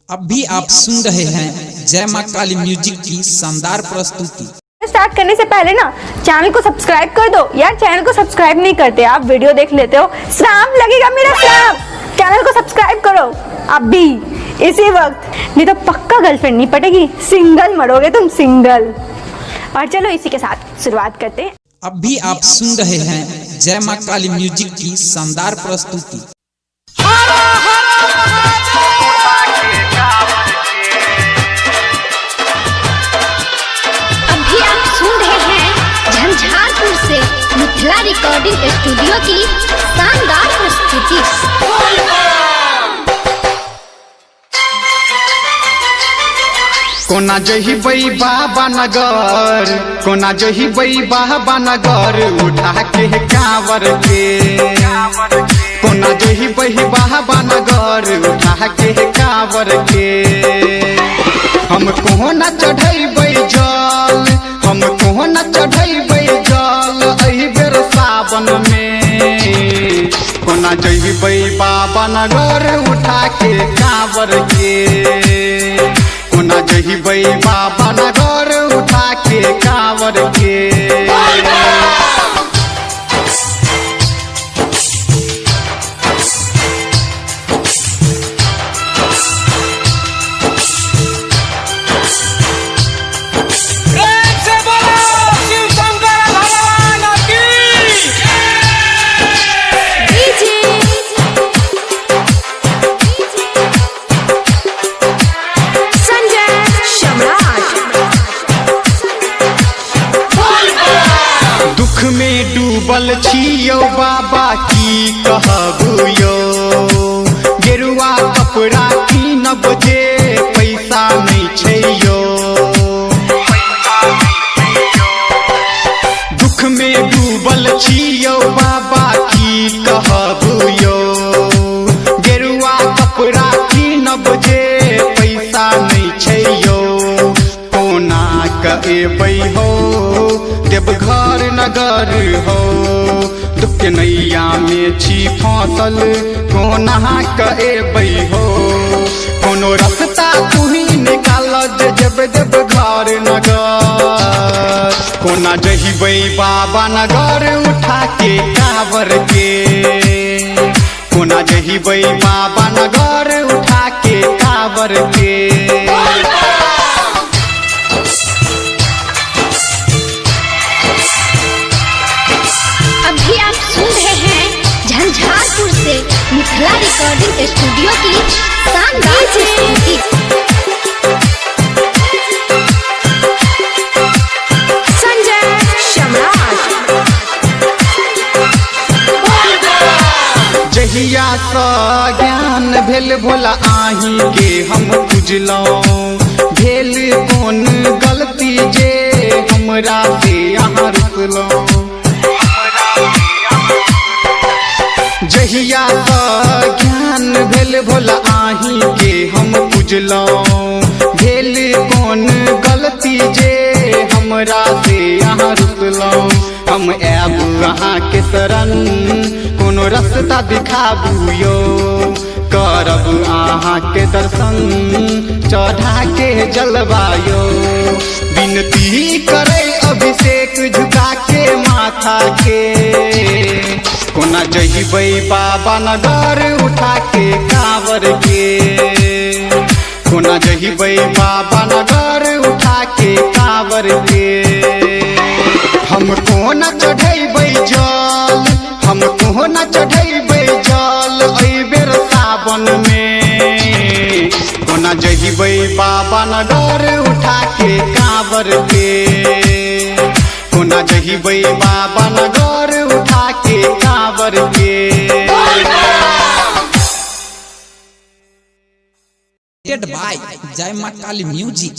अभी आप सुन रहे हैं जय मां काली म्यूजिक की शानदार प्रस्तुति। स्टार्ट करने से पहले ना चैनल को सब्सक्राइब कर दो यार। चैनल को सब्सक्राइब नहीं करते, आप वीडियो देख लेते हो। श्राप लगेगा मेरा श्राप। चैनल को सब्सक्राइब करो अभी इसी वक्त, नहीं तो पक्का गर्लफ्रेंड नहीं पटेगी, सिंगल मरोगे तुम, सिंगल। और चलो इसी के साथ शुरुआत करते हैं। अभी आप सुन रहे हैं जय मां काली म्यूजिक की शानदार प्रस्तुति। झंझारपुर से मिथिला रिकॉर्डिंग स्टूडियो की शानदार प्रस्तुति। कोना जही बई बाबा नगर, कोना जही बई बाबा नगर, उठा के कांवर के। कोना जही बई बाबा नगर, उठा के कांवर के। हम कोना चढ़ैबै जल, हम कोना चढ़ैबै जल, एहि बेर सावन में। कोना जइबै बाबा नगर, उठा के कांवर के। कोना जइबै बाबा नगर, उठा के कांवर के। दुख में डूबल छियौ बाबा की कहबू यो, गेरुआ कपड़ा कीनब जे पैसा नहीं छै यो। दुख में डूबल छियौ बाबा की कहबू यो, गेरुआ कपड़ा कीनब जे पैसा नहीं छै यो। कोना कएबै हो देवघर नगर हो, दुख के नैया में छी फसल, कोना कएबै हो। कोनो रास्ता तुही निकाल जब देवघर नगर। कोना जहिबै बाबा नगर, उठा के कांवर के। कोना जहिबै बाबा नगर, उठा के कांवर के। झंझारपुर से मिथिला रिकॉर्डिंग स्टूडियो की शानदार प्रस्तुति। संजय सम्राट। जहिया सँ ज्ञान भेल भोला आही के हम बुझलौं, भेल कोन गलती जे हमरा से अहाँ रुकलौं। जहिया सँ ज्ञान भेल भोला आही के हम बुझलौं, भेल कोन गलती जे हमरा से अहाँ रुकलौं। हम आयब अहाँ के शरण, कोनो रास्ता दिखाबू यो, करब अहाँ के दर्शन, चढ़ा के जलवा यो। विनती करे अभिषेक झुका के माथा के। कोना जइबै बाबा नगर, उठा के कांवर के। कोना जइबै बाबा नगर, उठा के कांवर के। हम कोना चढ़ैबै जल, हम कोना चढ़ैबै जल, एहि बेर सावन में। कोना जइबै बाबा नगर, उठा के कांवर के। कोना जइबै बाबा नगर, उठा के कांवर के। बाय जय मां काली म्यूजिक।